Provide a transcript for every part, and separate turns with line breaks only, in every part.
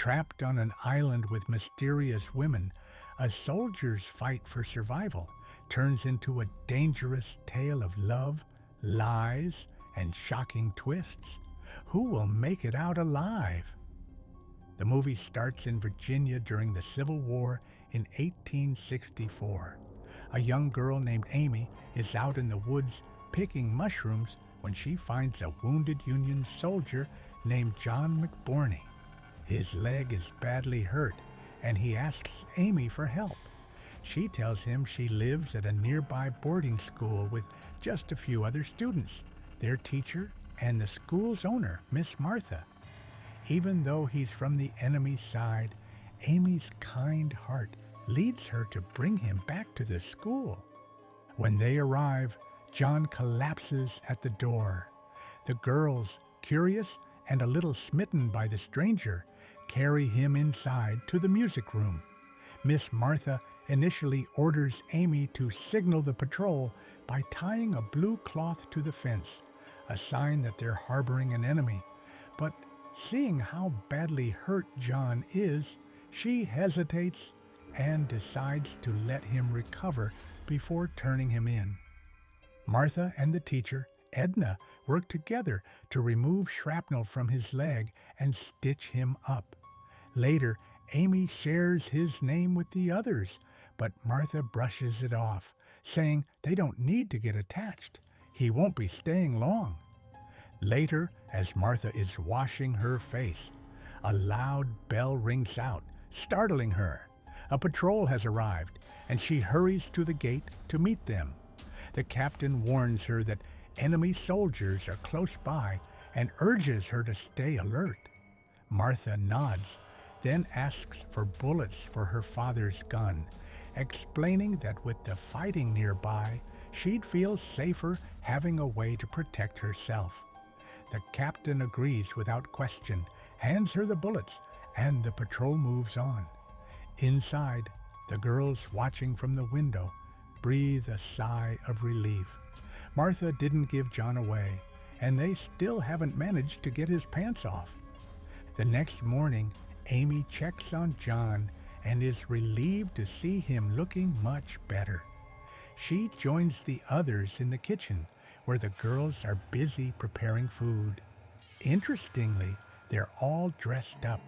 Trapped on an island with mysterious women, a soldier's fight for survival turns into a dangerous tale of love, lies, and shocking twists. Who will make it out alive? The movie starts in Virginia during the Civil War in 1864. A young girl named Amy is out in the woods picking mushrooms when she finds a wounded Union soldier named John McBurney. His leg is badly hurt, and he asks Amy for help. She tells him she lives at a nearby boarding school with just a few other students, their teacher, and the school's owner, Miss Martha. Even though he's from the enemy's side, Amy's kind heart leads her to bring him back to the school. When they arrive, John collapses at the door. The girls, curious and a little smitten by the stranger, carry him inside to the music room. Miss Martha initially orders Amy to signal the patrol by tying a blue cloth to the fence, a sign that they're harboring an enemy. But seeing how badly hurt John is, she hesitates and decides to let him recover before turning him in. Martha and the teacher, Edna, work together to remove shrapnel from his leg and stitch him up. Later, Amy shares his name with the others, but Martha brushes it off, saying they don't need to get attached. He won't be staying long. Later, as Martha is washing her face, a loud bell rings out, startling her. A patrol has arrived, and she hurries to the gate to meet them. The captain warns her that enemy soldiers are close by and urges her to stay alert. Martha nods, then asks for bullets for her father's gun, explaining that with the fighting nearby, she'd feel safer having a way to protect herself. The captain agrees without question, hands her the bullets, and the patrol moves on. Inside, the girls watching from the window breathe a sigh of relief. Martha didn't give John away, and they still haven't managed to get his pants off. The next morning, Amy checks on John and is relieved to see him looking much better. She joins the others in the kitchen, where the girls are busy preparing food. Interestingly, they're all dressed up,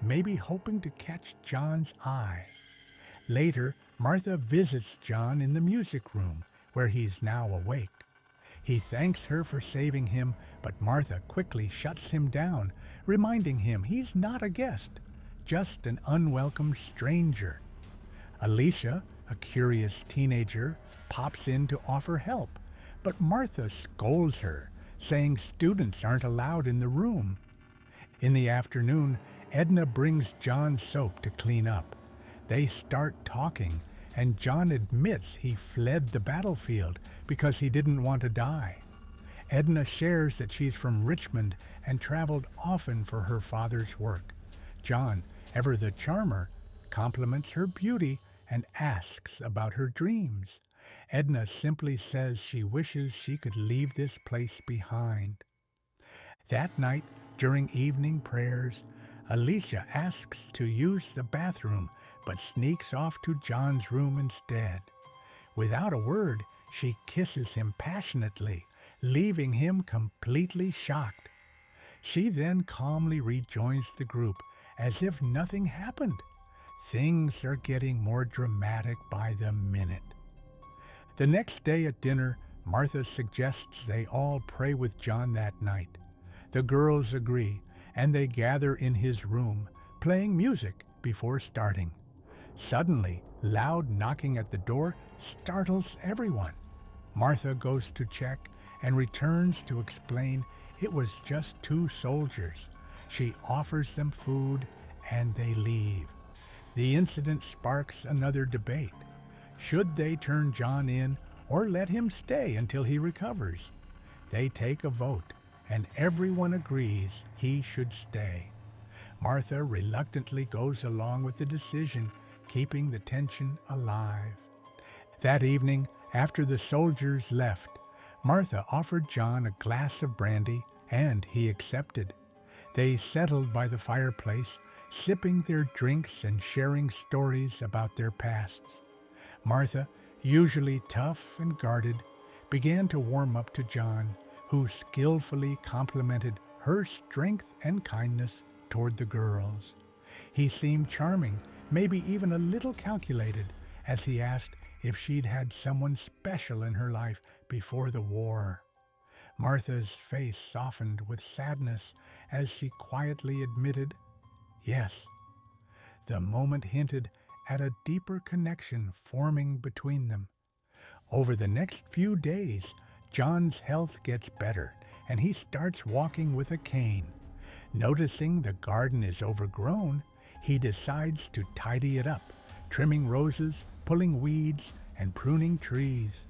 maybe hoping to catch John's eye. Later, Martha visits John in the music room, where he's now awake. He thanks her for saving him, but Martha quickly shuts him down, reminding him he's not a guest, just an unwelcome stranger. Alicia, a curious teenager, pops in to offer help, but Martha scolds her, saying students aren't allowed in the room. In the afternoon, Edna brings John soap to clean up. They start talking, and John admits he fled the battlefield because he didn't want to die. Edna shares that she's from Richmond and traveled often for her father's work. John, ever the charmer, compliments her beauty and asks about her dreams. Edna simply says she wishes she could leave this place behind. That night, during evening prayers, Alicia asks to use the bathroom, but sneaks off to John's room instead. Without a word, she kisses him passionately, leaving him completely shocked. She then calmly rejoins the group, as if nothing happened. Things are getting more dramatic by the minute. The next day at dinner, Martha suggests they all pray with John that night. The girls agree, and they gather in his room, playing music before starting. Suddenly, loud knocking at the door startles everyone. Martha goes to check and returns to explain it was just two soldiers. She offers them food, and they leave. The incident sparks another debate. Should they turn John in or let him stay until he recovers? They take a vote, and everyone agrees he should stay. Martha reluctantly goes along with the decision, keeping the tension alive. That evening, after the soldiers left, Martha offered John a glass of brandy, and he accepted. They settled by the fireplace, sipping their drinks and sharing stories about their pasts. Martha, usually tough and guarded, began to warm up to John, who skillfully complimented her strength and kindness toward the girls. He seemed charming, maybe even a little calculated, as he asked if she'd had someone special in her life before the war. Martha's face softened with sadness as she quietly admitted, yes. The moment hinted at a deeper connection forming between them. Over the next few days, John's health gets better, and he starts walking with a cane. Noticing the garden is overgrown, he decides to tidy it up, trimming roses, pulling weeds, and pruning trees.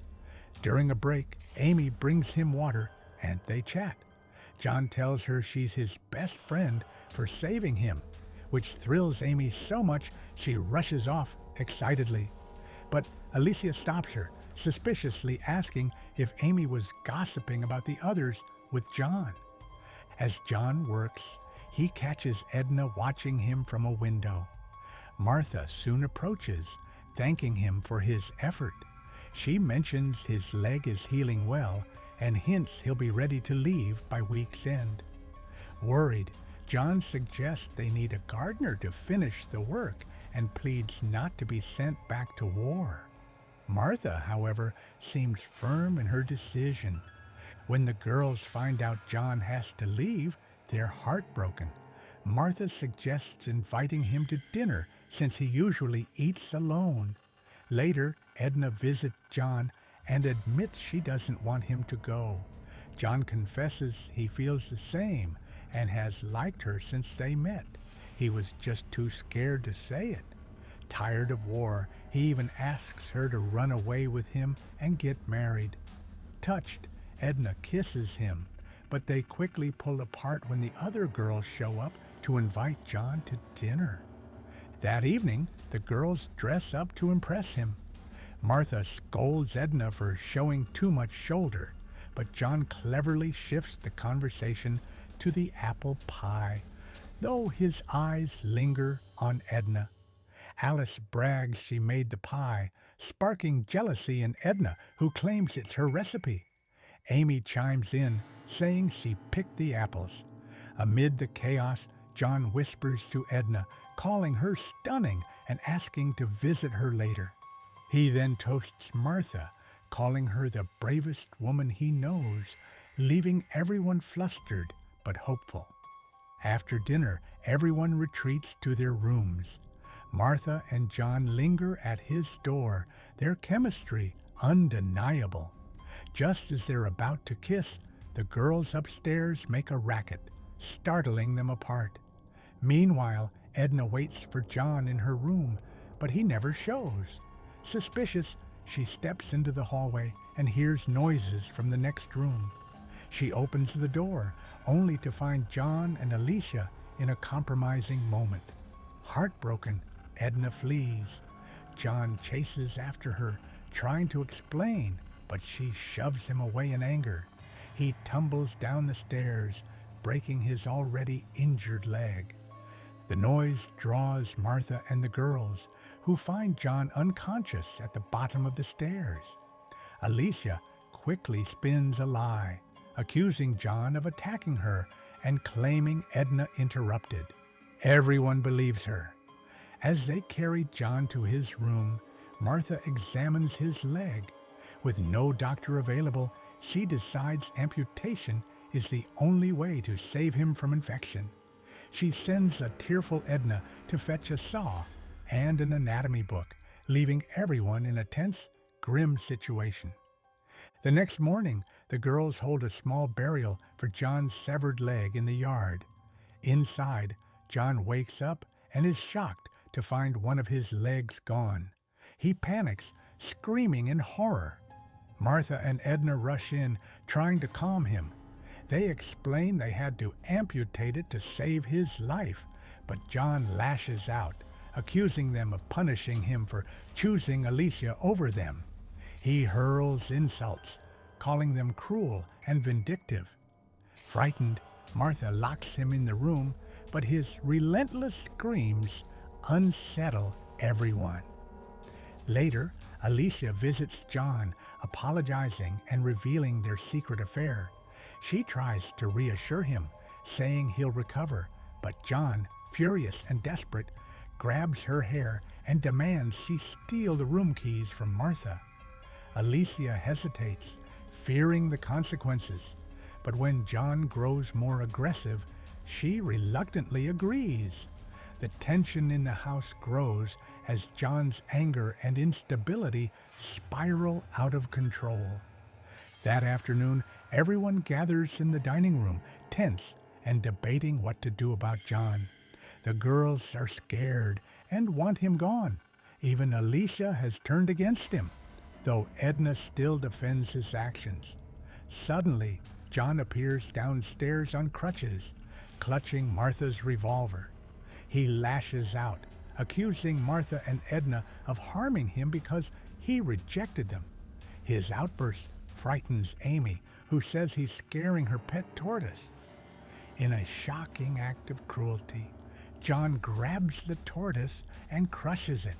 During a break, Amy brings him water, and they chat. John tells her she's his best friend for saving him, which thrills Amy so much she rushes off excitedly. But Alicia stops her, suspiciously asking if Amy was gossiping about the others with John. As John works, he catches Edna watching him from a window. Martha soon approaches, thanking him for his effort. She mentions his leg is healing well and hints he'll be ready to leave by week's end. Worried, John suggests they need a gardener to finish the work and pleads not to be sent back to war. Martha, however, seems firm in her decision. When the girls find out John has to leave, they're heartbroken. Martha suggests inviting him to dinner since he usually eats alone. Later, Edna visits John and admits she doesn't want him to go. John confesses he feels the same and has liked her since they met. He was just too scared to say it. Tired of war, he even asks her to run away with him and get married. Touched, Edna kisses him, but they quickly pull apart when the other girls show up to invite John to dinner. That evening, the girls dress up to impress him. Martha scolds Edna for showing too much shoulder, but John cleverly shifts the conversation to the apple pie, though his eyes linger on Edna. Alice brags she made the pie, sparking jealousy in Edna, who claims it's her recipe. Amy chimes in, saying she picked the apples. Amid the chaos, John whispers to Edna, calling her stunning and asking to visit her later. He then toasts Martha, calling her the bravest woman he knows, leaving everyone flustered but hopeful. After dinner, everyone retreats to their rooms. Martha and John linger at his door, their chemistry undeniable. Just as they're about to kiss, the girls upstairs make a racket, startling them apart. Meanwhile, Edna waits for John in her room, but he never shows. Suspicious, she steps into the hallway and hears noises from the next room. She opens the door, only to find John and Alicia in a compromising moment. Heartbroken, Edna flees. John chases after her, trying to explain, but she shoves him away in anger. He tumbles down the stairs, breaking his already injured leg. The noise draws Martha and the girls, who find John unconscious at the bottom of the stairs. Alicia quickly spins a lie, accusing John of attacking her and claiming Edna interrupted. Everyone believes her. As they carry John to his room, Martha examines his leg. With no doctor available, she decides amputation is the only way to save him from infection. She sends a tearful Edna to fetch a saw and an anatomy book, leaving everyone in a tense, grim situation. The next morning, the girls hold a small burial for John's severed leg in the yard. Inside, John wakes up and is shocked to find one of his legs gone. He panics, screaming in horror. Martha and Edna rush in, trying to calm him. They explain they had to amputate it to save his life, but John lashes out, accusing them of punishing him for choosing Alicia over them. He hurls insults, calling them cruel and vindictive. Frightened, Martha locks him in the room, but his relentless screams unsettle everyone. Later, Alicia visits John, apologizing and revealing their secret affair. She tries to reassure him, saying he'll recover, but John, furious and desperate, grabs her hair and demands she steal the room keys from Martha. Alicia hesitates, fearing the consequences, but when John grows more aggressive, she reluctantly agrees. The tension in the house grows as John's anger and instability spiral out of control. That afternoon, everyone gathers in the dining room, tense and debating what to do about John. The girls are scared and want him gone. Even Alicia has turned against him, though Edna still defends his actions. Suddenly, John appears downstairs on crutches, clutching Martha's revolver. He lashes out, accusing Martha and Edna of harming him because he rejected them. His outburst frightens Amy, who says he's scaring her pet tortoise. In a shocking act of cruelty, John grabs the tortoise and crushes it,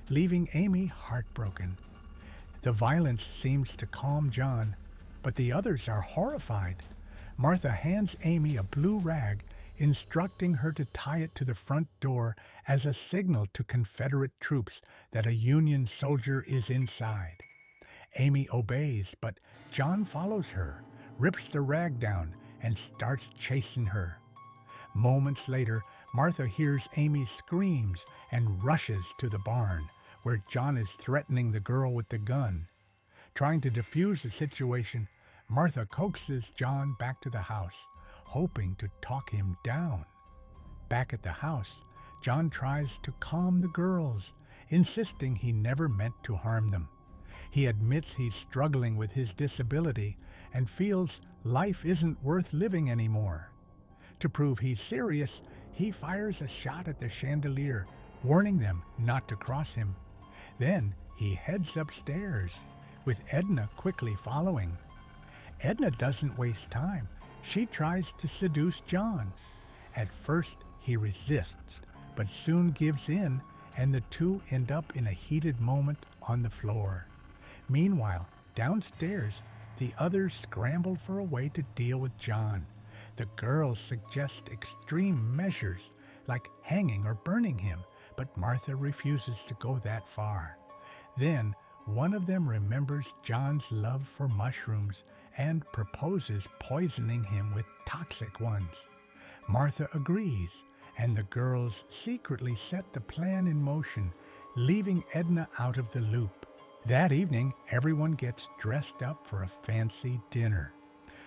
leaving Amy heartbroken. The violence seems to calm John, but the others are horrified. Martha hands Amy a blue rag, instructing her to tie it to the front door as a signal to Confederate troops that a Union soldier is inside. Amy obeys, but John follows her, rips the rag down, and starts chasing her. Moments later, Martha hears Amy's screams and rushes to the barn, where John is threatening the girl with the gun. Trying to defuse the situation, Martha coaxes John back to the house, hoping to talk him down. Back at the house, John tries to calm the girls, insisting he never meant to harm them. He admits he's struggling with his disability and feels life isn't worth living anymore. To prove he's serious, he fires a shot at the chandelier, warning them not to cross him. Then he heads upstairs, with Edna quickly following. Edna doesn't waste time. She tries to seduce John. At first, he resists, but soon gives in, and the two end up in a heated moment on the floor. Meanwhile, downstairs, the others scramble for a way to deal with John. The girls suggest extreme measures, like hanging or burning him, but Martha refuses to go that far. Then, one of them remembers John's love for mushrooms and proposes poisoning him with toxic ones. Martha agrees, and the girls secretly set the plan in motion, leaving Edna out of the loop. That evening, everyone gets dressed up for a fancy dinner.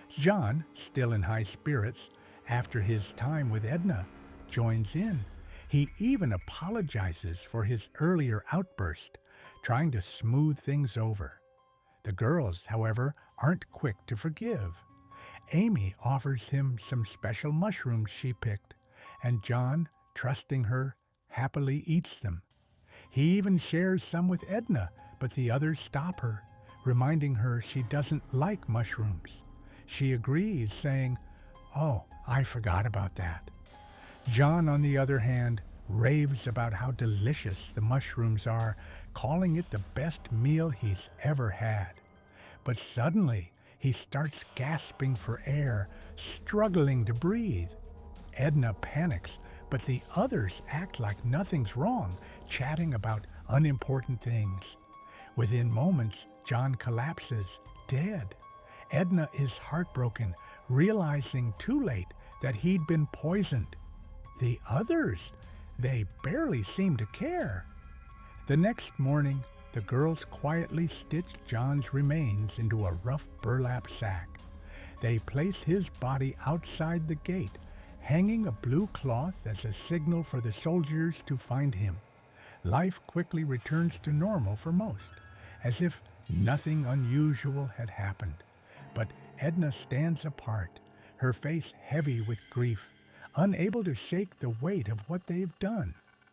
John, still in high spirits after his time with Edna, joins in. He even apologizes for his earlier outburst, trying to smooth things over. The girls, however, aren't quick to forgive. Amy offers him some special mushrooms she picked, and John, trusting her, happily eats them. He even shares some with Edna, but the others stop her, reminding her she doesn't like mushrooms. She agrees, saying, "Oh, I forgot about that." John, on the other hand, raves about how delicious the mushrooms are, calling it the best meal he's ever had. But suddenly, he starts gasping for air, struggling to breathe. Edna panics, but the others act like nothing's wrong, chatting about unimportant things. Within moments, John collapses, dead. Edna is heartbroken, realizing too late that he'd been poisoned. The others, they barely seem to care. The next morning, the girls quietly stitch John's remains into a rough burlap sack. They place his body outside the gate, hanging a blue cloth as a signal for the soldiers to find him. Life quickly returns to normal for most, as if nothing unusual had happened. But Edna stands apart, her face heavy with grief, unable to shake the weight of what they've done.